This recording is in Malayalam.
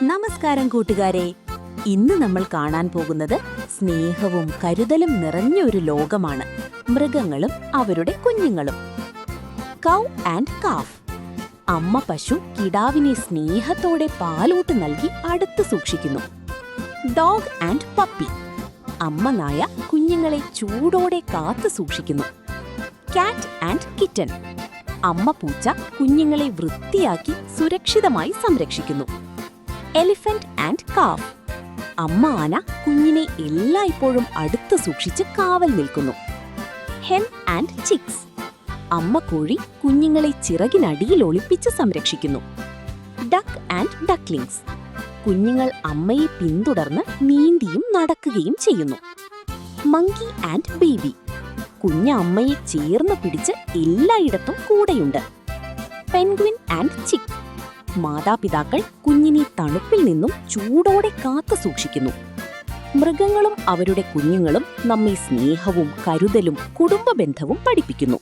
നമസ്കാരം കൂട്ടുകാരെ. ഇന്ന് നമ്മൾ കാണാൻ പോകുന്നത് സ്നേഹവും കരുതലും നിറഞ്ഞ ഒരു ലോകമാണ്. മൃഗങ്ങളും അവരുടെ കുഞ്ഞുങ്ങളും. Cow and calf. അമ്മ പശു കിടാവിനെ സ്നേഹത്തോടെ പാലൂട്ട് നൽകി അടുത്ത് സൂക്ഷിക്കുന്നു. Dog and puppy. അമ്മ നായ കുഞ്ഞുങ്ങളെ ചൂടോടെ കാത്തു സൂക്ഷിക്കുന്നു. കാറ്റ് ആൻഡ് കിറ്റൻ. അമ്മ പൂച്ച കുഞ്ഞുങ്ങളെ വൃത്തിയാക്കി സുരക്ഷിതമായി സംരക്ഷിക്കുന്നു. Elephant and calf. അമ്മ ആന കുഞ്ഞിനെ എല്ലായ്പ്പോഴും അടുത്ത് സൂക്ഷിച്ച് കാവൽ നിൽക്കുന്നു. Hen and chicks. അമ്മ കോഴി കുഞ്ഞുങ്ങളെ ചിറകിനടിയിൽ ഒളിപ്പിച്ച് സംരക്ഷിക്കുന്നു. Duck and ducklings. കുഞ്ഞുങ്ങൾ അമ്മയെ പിന്തുടർന്ന് നീന്തിയും നടക്കുകയും ചെയ്യുന്നു. Monkey and baby. കുഞ്ഞ് അമ്മയെ ചേർന്ന് പിടിച്ച് എല്ലായിടത്തും കൂടെയുണ്ട്. പെൻഗ്വിൻ ആൻഡ് ചിക്ക്. മാതാപിതാക്കൾ കുഞ്ഞിനെ തണുപ്പിൽ നിന്നും ചൂടോടെ കാത്തു സൂക്ഷിക്കുന്നു. മൃഗങ്ങളും അവരുടെ കുഞ്ഞുങ്ങളും നമ്മെ സ്നേഹവും കരുതലും കുടുംബബന്ധവും പഠിപ്പിക്കുന്നു.